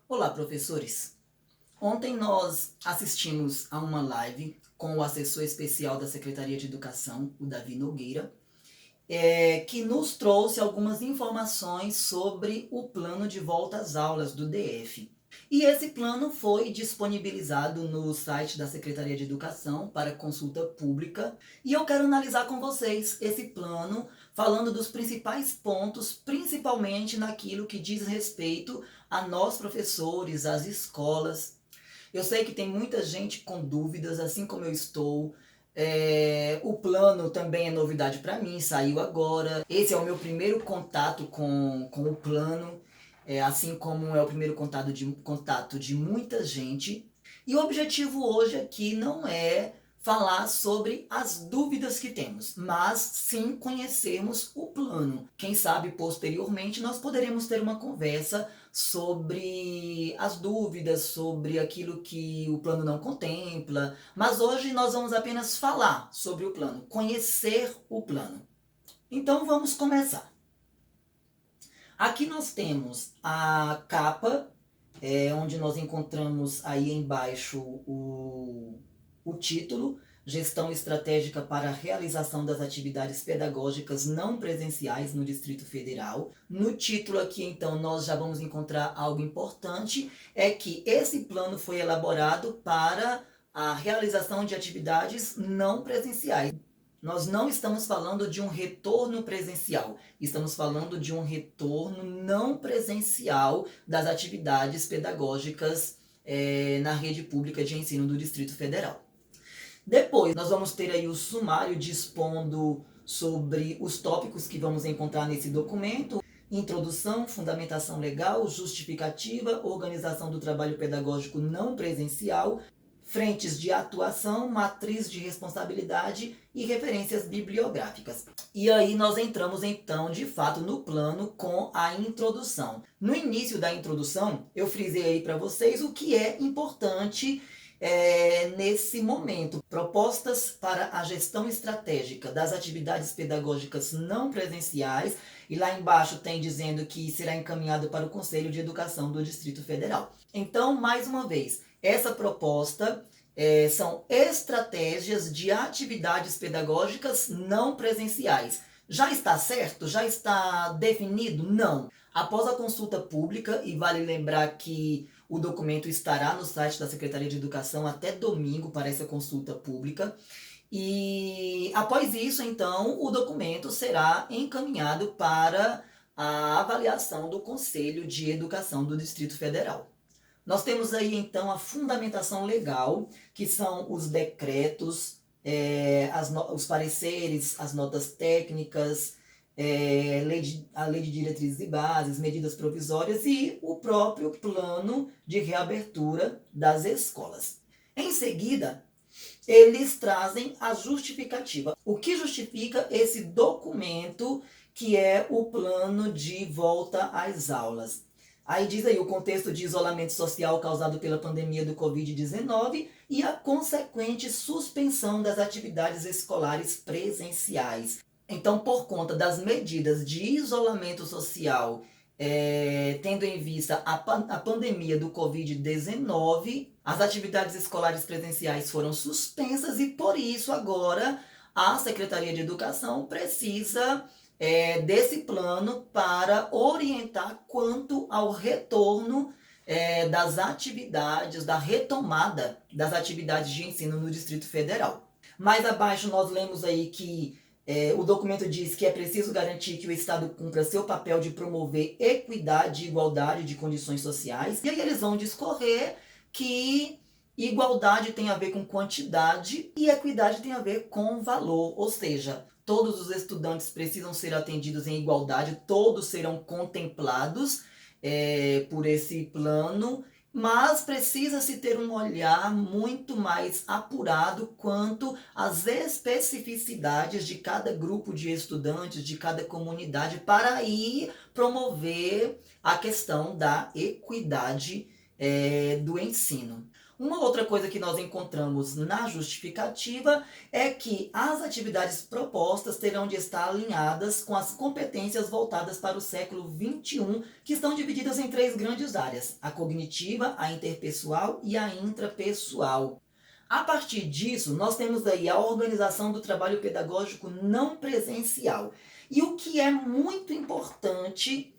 Olá, professores! Ontem nós assistimos a uma live com o assessor especial da Secretaria de Educação, o Davi Nogueira, que nos trouxe algumas informações sobre o plano de volta às aulas do DF. E esse plano foi disponibilizado no site da Secretaria de Educação para consulta pública. E eu quero analisar com vocês esse plano, falando dos principais pontos, principalmente naquilo que diz respeito a nós professores, às escolas. Eu sei que tem muita gente com dúvidas, assim como eu estou. O plano também é novidade para mim, saiu agora. Esse é o meu primeiro contato com o plano, assim como é o primeiro contato de muita gente. E o objetivo hoje aqui não é falar sobre as dúvidas que temos, mas sim conhecermos o plano. Quem sabe posteriormente nós poderemos ter uma conversa sobre as dúvidas, sobre aquilo que o plano não contempla, mas hoje nós vamos apenas falar sobre o plano, conhecer o plano. Então vamos começar. Aqui nós temos a capa, onde nós encontramos aí embaixo o título, Gestão Estratégica para a Realização das Atividades Pedagógicas Não Presenciais no Distrito Federal. No título aqui, então, nós já vamos encontrar algo importante, é que esse plano foi elaborado para a realização de atividades não presenciais. Nós não estamos falando de um retorno presencial, estamos falando de um retorno não presencial das atividades pedagógicas na rede pública de ensino do Distrito Federal. Depois, nós vamos ter aí o sumário dispondo sobre os tópicos que vamos encontrar nesse documento: introdução, fundamentação legal, justificativa, organização do trabalho pedagógico não presencial, frentes de atuação, matriz de responsabilidade e referências bibliográficas. E aí nós entramos então, de fato, no plano com a introdução. No início da introdução, eu frisei aí para vocês o que é importante nesse momento. Propostas para a gestão estratégica das atividades pedagógicas não presenciais, e lá embaixo tem dizendo que será encaminhado para o Conselho de Educação do Distrito Federal. Então, mais uma vez, essa proposta são estratégias de atividades pedagógicas não presenciais. Já está certo? Já está definido? Não. Após a consulta pública, e vale lembrar que o documento estará no site da Secretaria de Educação até domingo para essa consulta pública. E após isso, então, o documento será encaminhado para a avaliação do Conselho de Educação do Distrito Federal. Nós temos aí, então, a fundamentação legal, que são os decretos, os pareceres, as notas técnicas, a lei de diretrizes e bases, medidas provisórias e o próprio plano de reabertura das escolas. Em seguida, eles trazem a justificativa. O que justifica esse documento que é o plano de volta às aulas? Aí diz aí o contexto de isolamento social causado pela pandemia do Covid-19 e a consequente suspensão das atividades escolares presenciais. Então, por conta das medidas de isolamento social, tendo em vista a pandemia do Covid-19, as atividades escolares presenciais foram suspensas e, por isso, agora a Secretaria de Educação precisa desse plano para orientar quanto ao retorno das atividades, da retomada das atividades de ensino no Distrito Federal. Mais abaixo nós lemos aí que o documento diz que é preciso garantir que o Estado cumpra seu papel de promover equidade e igualdade de condições sociais. E aí eles vão discorrer que igualdade tem a ver com quantidade e equidade tem a ver com valor. Ou seja, todos os estudantes precisam ser atendidos em igualdade, todos serão contemplados por esse plano, mas precisa-se ter um olhar muito mais apurado quanto às especificidades de cada grupo de estudantes, de cada comunidade, para aí promover a questão da equidade do ensino. Uma outra coisa que nós encontramos na justificativa é que as atividades propostas terão de estar alinhadas com as competências voltadas para o século XXI, que estão divididas em 3 grandes áreas: a cognitiva, a interpessoal e a intrapessoal. A partir disso, nós temos aí a organização do trabalho pedagógico não presencial. E o que é muito importante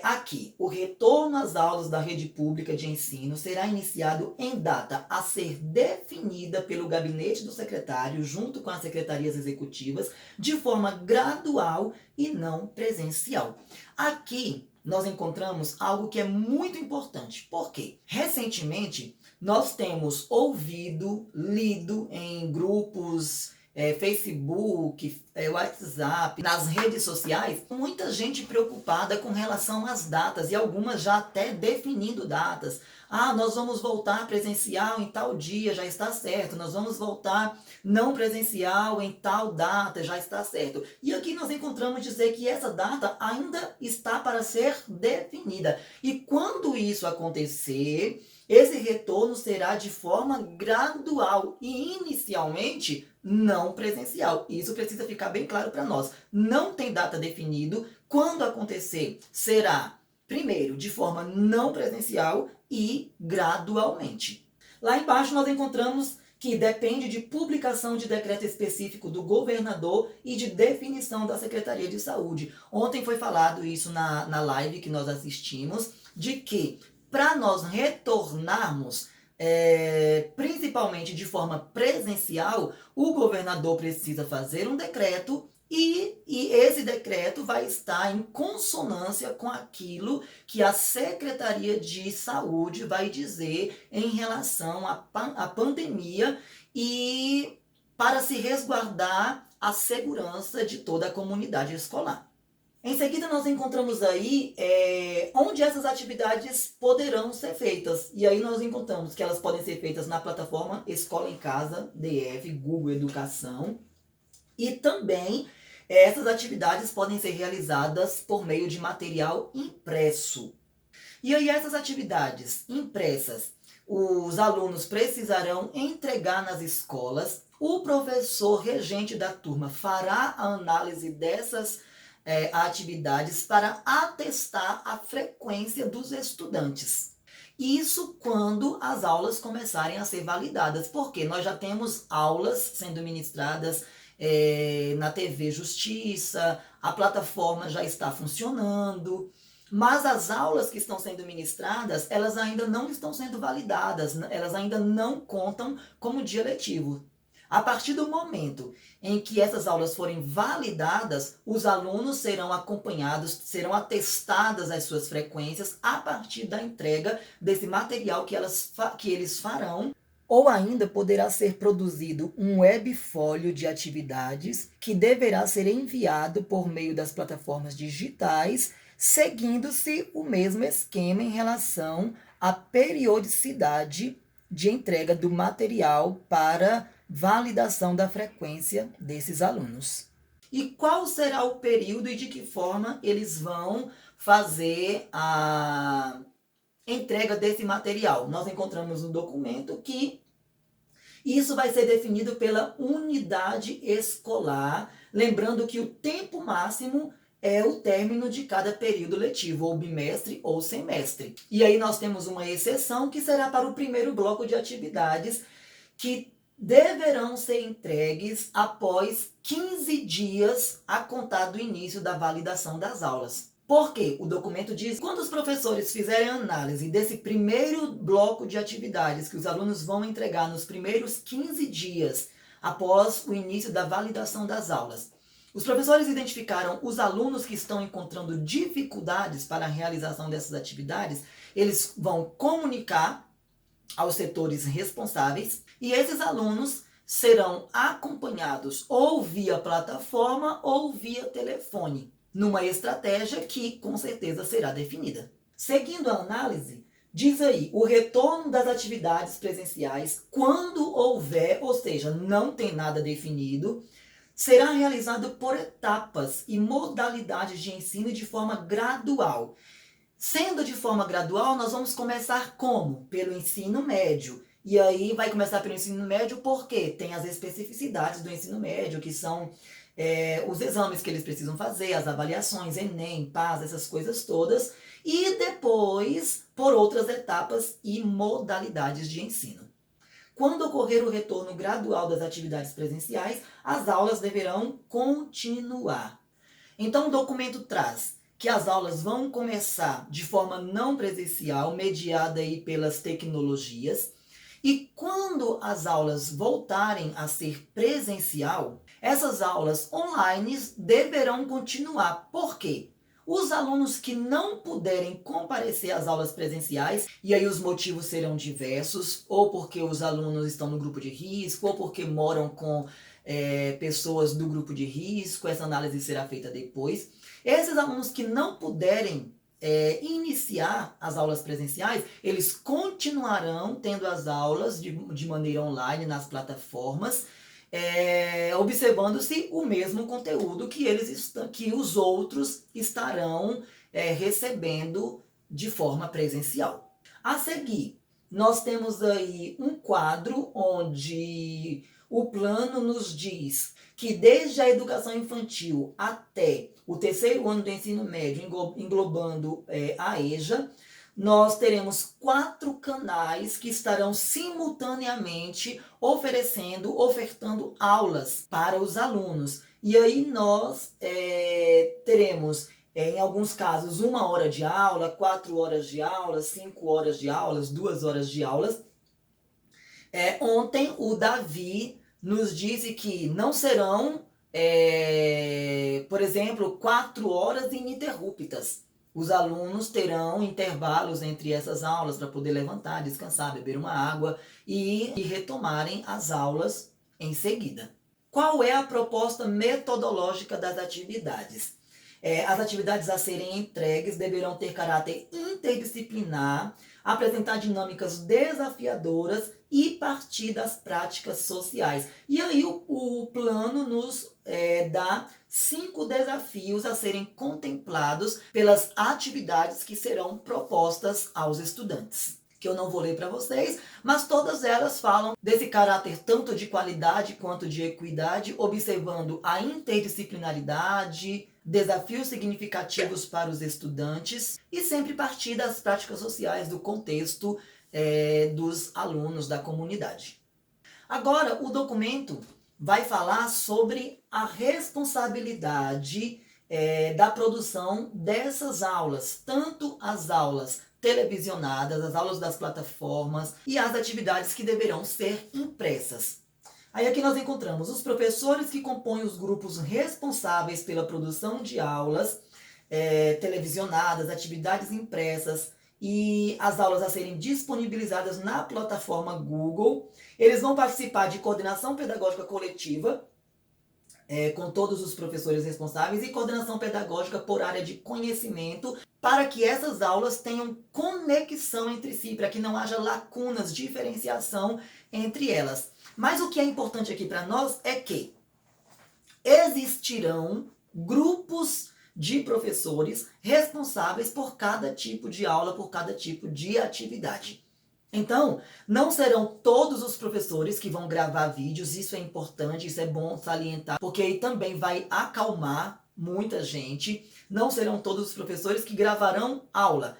aqui, o retorno às aulas da rede pública de ensino será iniciado em data a ser definida pelo gabinete do secretário, junto com as secretarias executivas, de forma gradual e não presencial. Aqui nós encontramos algo que é muito importante. Por quê? Recentemente, nós temos ouvido, lido em grupos Facebook, WhatsApp, nas redes sociais, muita gente preocupada com relação às datas e algumas já até definindo datas. Ah, nós vamos voltar presencial em tal dia, já está certo. Nós vamos voltar não presencial em tal data, já está certo. E aqui nós encontramos dizer que essa data ainda está para ser definida. E quando isso acontecer, esse retorno será de forma gradual e inicialmente não presencial. Isso precisa ficar bem claro para nós. Não tem data definido. Quando acontecer, será, primeiro, de forma não presencial e gradualmente. Lá embaixo nós encontramos que depende de publicação de decreto específico do governador e de definição da Secretaria de Saúde. Ontem foi falado isso na live que nós assistimos, de que para nós retornarmos, principalmente de forma presencial, o governador precisa fazer um decreto e esse decreto vai estar em consonância com aquilo que a Secretaria de Saúde vai dizer em relação à pandemia e para se resguardar a segurança de toda a comunidade escolar. Em seguida, nós encontramos aí onde essas atividades poderão ser feitas. E aí nós encontramos que elas podem ser feitas na plataforma Escola em Casa, DF, Google Educação. E também essas atividades podem ser realizadas por meio de material impresso. E aí essas atividades impressas, os alunos precisarão entregar nas escolas. O professor regente da turma fará a análise dessas atividades para atestar a frequência dos estudantes. Isso quando as aulas começarem a ser validadas, porque nós já temos aulas sendo ministradas na TV Justiça, a plataforma já está funcionando, mas as aulas que estão sendo ministradas, elas ainda não estão sendo validadas, elas ainda não contam como dia letivo. A partir do momento em que essas aulas forem validadas, os alunos serão acompanhados, serão atestadas as suas frequências a partir da entrega desse material que eles farão. Ou ainda poderá ser produzido um webfólio de atividades que deverá ser enviado por meio das plataformas digitais, seguindo-se o mesmo esquema em relação à periodicidade de entrega do material para validação da frequência desses alunos. E qual será o período e de que forma eles vão fazer a entrega desse material? Nós encontramos no documento que isso vai ser definido pela unidade escolar, lembrando que o tempo máximo é o término de cada período letivo, ou bimestre ou semestre. E aí nós temos uma exceção que será para o primeiro bloco de atividades, que deverão ser entregues após 15 dias a contar do início da validação das aulas. Por quê? O documento diz que quando os professores fizerem análise desse primeiro bloco de atividades que os alunos vão entregar nos primeiros 15 dias após o início da validação das aulas, os professores identificaram os alunos que estão encontrando dificuldades para a realização dessas atividades, eles vão comunicar aos setores responsáveis e esses alunos serão acompanhados ou via plataforma ou via telefone, numa estratégia que com certeza será definida. Seguindo a análise, diz aí, o retorno das atividades presenciais, quando houver, ou seja, não tem nada definido, será realizado por etapas e modalidades de ensino de forma gradual. Sendo de forma gradual, nós vamos começar como? Pelo ensino médio. E aí vai começar pelo ensino médio, porque tem as especificidades do ensino médio, que são os exames que eles precisam fazer, as avaliações, Enem, PAS, essas coisas todas. E depois, por outras etapas e modalidades de ensino. Quando ocorrer o retorno gradual das atividades presenciais, as aulas deverão continuar. Então, o documento traz que as aulas vão começar de forma não presencial, mediada aí pelas tecnologias, e quando as aulas voltarem a ser presencial, essas aulas online deverão continuar. Por quê? Os alunos que não puderem comparecer às aulas presenciais, e aí os motivos serão diversos, ou porque os alunos estão no grupo de risco, ou porque moram com pessoas do grupo de risco, essa análise será feita depois. Esses alunos que não puderem iniciar as aulas presenciais, eles continuarão tendo as aulas de maneira online nas plataformas, observando-se o mesmo conteúdo que os outros estarão recebendo de forma presencial. A seguir, nós temos aí um quadro onde o plano nos diz que desde a educação infantil até o terceiro ano do ensino médio, englobando a EJA, nós teremos 4 canais que estarão simultaneamente ofertando aulas para os alunos. E aí nós teremos, em alguns casos, 1 hora de aula, 4 horas de aula, 5 horas de aulas, 2 horas de aulas. Ontem o Davi nos disse que não serão, por exemplo, 4 horas ininterruptas. Os alunos terão intervalos entre essas aulas para poder levantar, descansar, beber uma água e retomarem as aulas em seguida. Qual é a proposta metodológica das atividades? As atividades a serem entregues deverão ter caráter interdisciplinar, apresentar dinâmicas desafiadoras e partir das práticas sociais. E aí o plano nos dá 5 desafios a serem contemplados pelas atividades que serão propostas aos estudantes, que eu não vou ler para vocês, mas todas elas falam desse caráter tanto de qualidade quanto de equidade, observando a interdisciplinaridade, desafios significativos para os estudantes e sempre partir das práticas sociais, do contexto dos alunos da comunidade. Agora, o documento vai falar sobre a responsabilidade da produção dessas aulas, tanto as aulas televisionadas, as aulas das plataformas e as atividades que deverão ser impressas. Aí aqui nós encontramos os professores que compõem os grupos responsáveis pela produção de aulas televisionadas, atividades impressas e as aulas a serem disponibilizadas na plataforma Google. Eles vão participar de coordenação pedagógica coletiva, com todos os professores responsáveis, e coordenação pedagógica por área de conhecimento, para que essas aulas tenham conexão entre si, para que não haja lacunas, diferenciação entre elas. Mas o que é importante aqui para nós é que existirão grupos de professores responsáveis por cada tipo de aula, por cada tipo de atividade. Então, não serão todos os professores que vão gravar vídeos, isso é importante, isso é bom salientar, porque aí também vai acalmar muita gente. Não serão todos os professores que gravarão aula.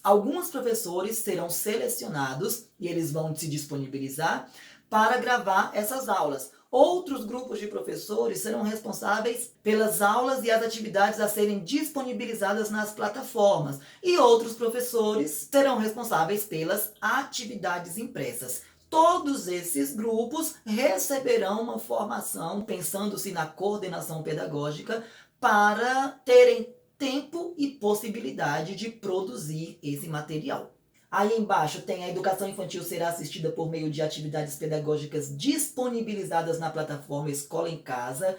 Alguns professores serão selecionados e eles vão se disponibilizar para gravar essas aulas. Outros grupos de professores serão responsáveis pelas aulas e as atividades a serem disponibilizadas nas plataformas. E outros professores serão responsáveis pelas atividades impressas. Todos esses grupos receberão uma formação, pensando-se na coordenação pedagógica, para terem tempo e possibilidade de produzir esse material. Aí embaixo tem a educação infantil será assistida por meio de atividades pedagógicas disponibilizadas na plataforma Escola em Casa,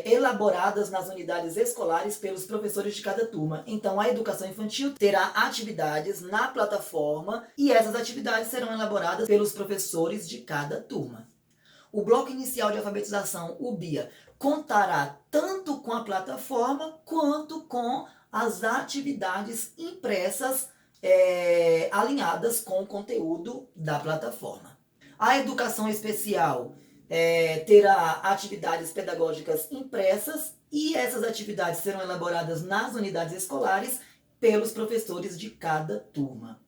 elaboradas nas unidades escolares pelos professores de cada turma. Então a educação infantil terá atividades na plataforma e essas atividades serão elaboradas pelos professores de cada turma. O bloco inicial de alfabetização, o BIA, contará tanto com a plataforma quanto com as atividades impressas alinhadas com o conteúdo da plataforma. A educação especial terá atividades pedagógicas impressas e essas atividades serão elaboradas nas unidades escolares pelos professores de cada turma.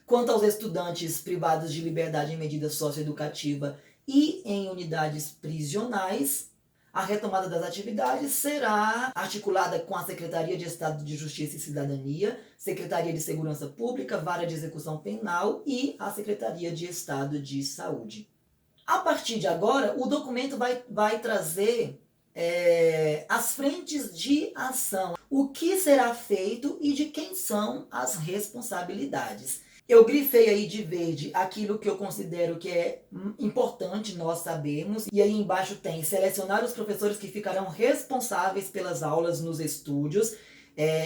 Quanto aos estudantes privados de liberdade em medida socioeducativa e em unidades prisionais, a retomada das atividades será articulada com a Secretaria de Estado de Justiça e Cidadania, Secretaria de Segurança Pública, Vara de Execução Penal e a Secretaria de Estado de Saúde. A partir de agora, o documento vai trazer as frentes de ação, o que será feito e de quem são as responsabilidades. Eu grifei aí de verde aquilo que eu considero que é importante nós sabermos. E aí embaixo tem selecionar os professores que ficarão responsáveis pelas aulas nos estúdios.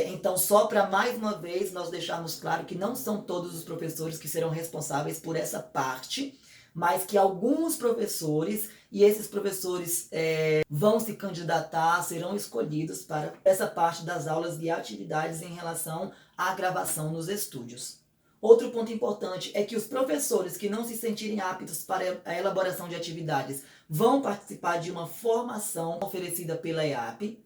Então, só para mais uma vez nós deixarmos claro que não são todos os professores que serão responsáveis por essa parte, mas que alguns professores, e esses professores vão se candidatar, serão escolhidos para essa parte das aulas e atividades em relação à gravação nos estúdios. Outro ponto importante é que os professores que não se sentirem aptos para a elaboração de atividades vão participar de uma formação oferecida pela EAP.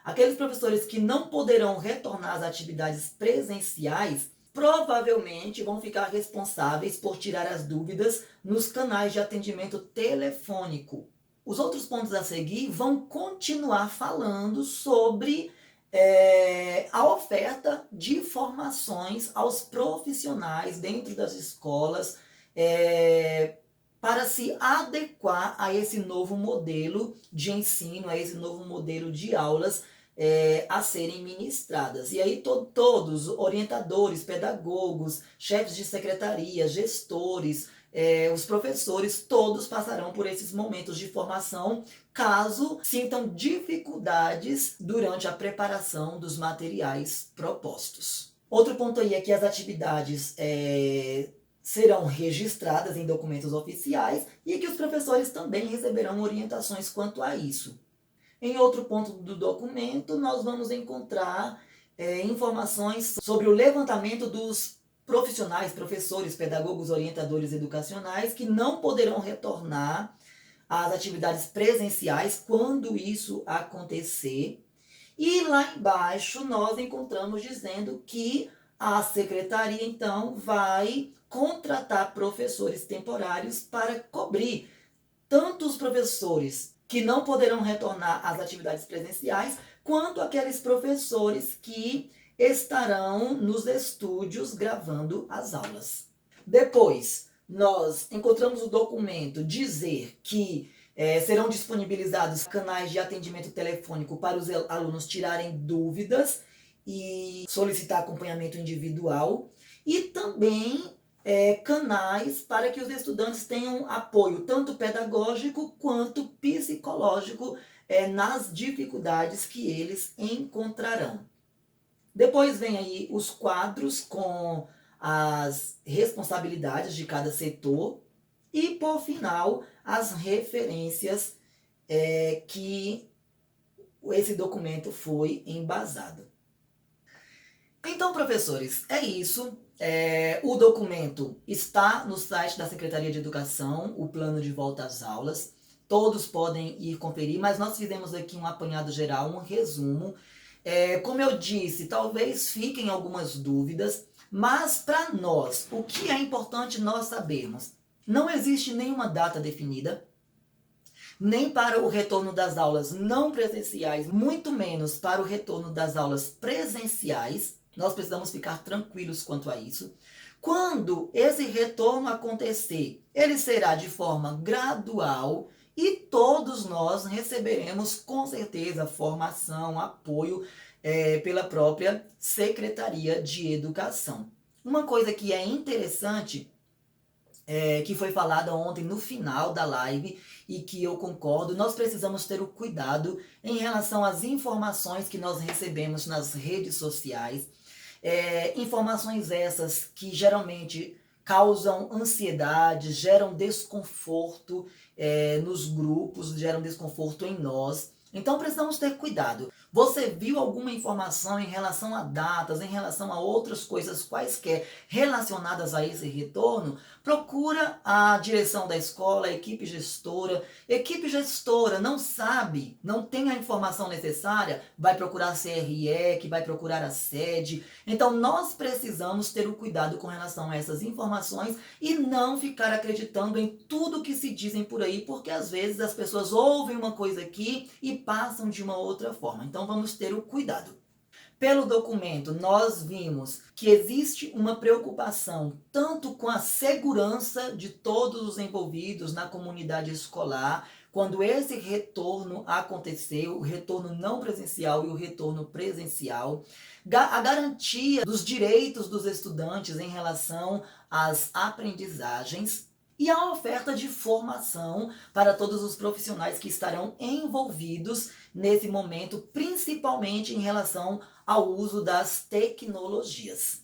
Aqueles professores que não poderão retornar às atividades presenciais provavelmente vão ficar responsáveis por tirar as dúvidas nos canais de atendimento telefônico. Os outros pontos a seguir vão continuar falando sobre a oferta de formações aos profissionais dentro das escolas para se adequar a esse novo modelo de ensino, a esse novo modelo de aulas a serem ministradas. E aí todos, orientadores, pedagogos, chefes de secretaria, gestores, os professores, todos passarão por esses momentos de formação, caso sintam dificuldades durante a preparação dos materiais propostos. Outro ponto aí é que as atividades serão registradas em documentos oficiais e que os professores também receberão orientações quanto a isso. Em outro ponto do documento, nós vamos encontrar informações sobre o levantamento dos profissionais, professores, pedagogos, orientadores educacionais que não poderão retornar às atividades presenciais quando isso acontecer. E lá embaixo nós encontramos dizendo que a secretaria então vai contratar professores temporários para cobrir tanto os professores que não poderão retornar às atividades presenciais, quanto aqueles professores que estarão nos estúdios gravando as aulas. Depois, nós encontramos o documento dizer que serão disponibilizados canais de atendimento telefônico para os alunos tirarem dúvidas e solicitar acompanhamento individual, e também canais para que os estudantes tenham apoio tanto pedagógico quanto psicológico nas dificuldades que eles encontrarão. Depois vem aí os quadros com as responsabilidades de cada setor e, por final, as referências que esse documento foi embasado. Então, professores, é isso. O documento está no site da Secretaria de Educação, o plano de volta às aulas. Todos podem ir conferir, mas nós fizemos aqui um apanhado geral, um resumo. Como eu disse, talvez fiquem algumas dúvidas, mas para nós, o que é importante nós sabermos? Não existe nenhuma data definida, nem para o retorno das aulas não presenciais, muito menos para o retorno das aulas presenciais. Nós precisamos ficar tranquilos quanto a isso. Quando esse retorno acontecer, ele será de forma gradual e todos nós receberemos com certeza formação, apoio pela própria Secretaria de Educação. Uma coisa que é interessante, que foi falada ontem no final da live e que eu concordo, nós precisamos ter o cuidado em relação às informações que nós recebemos nas redes sociais. Informações essas que geralmente causam ansiedade, geram desconforto nos grupos, geram desconforto em nós. Então precisamos ter cuidado. Você viu alguma informação em relação a datas, em relação a outras coisas quaisquer relacionadas a esse retorno? Procura a direção da escola, a equipe gestora. Equipe gestora não sabe, não tem a informação necessária, vai procurar a CRE, que vai procurar a sede. Então nós precisamos ter o cuidado com relação a essas informações e não ficar acreditando em tudo que se dizem por aí, porque às vezes as pessoas ouvem uma coisa aqui e passam de uma outra forma. Então vamos ter o cuidado. Pelo documento, nós vimos que existe uma preocupação tanto com a segurança de todos os envolvidos na comunidade escolar, quando esse retorno aconteceu, o retorno não presencial e o retorno presencial, a garantia dos direitos dos estudantes em relação às aprendizagens e a oferta de formação para todos os profissionais que estarão envolvidos nesse momento, principalmente em relação ao uso das tecnologias.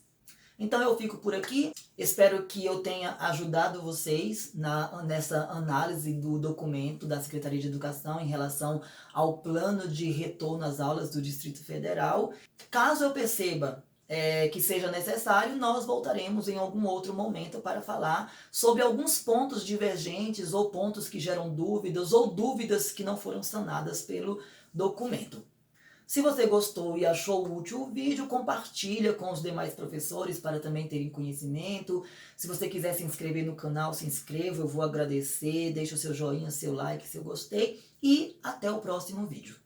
Então eu fico por aqui, espero que eu tenha ajudado vocês nessa análise do documento da Secretaria de Educação em relação ao plano de retorno às aulas do Distrito Federal. Caso eu perceba que seja necessário, nós voltaremos em algum outro momento para falar sobre alguns pontos divergentes ou pontos que geram dúvidas ou dúvidas que não foram sanadas pelo documento. Se você gostou e achou útil o vídeo, compartilha com os demais professores para também terem conhecimento. Se você quiser se inscrever no canal, se inscreva, eu vou agradecer. Deixa o seu joinha, seu like, seu gostei e até o próximo vídeo.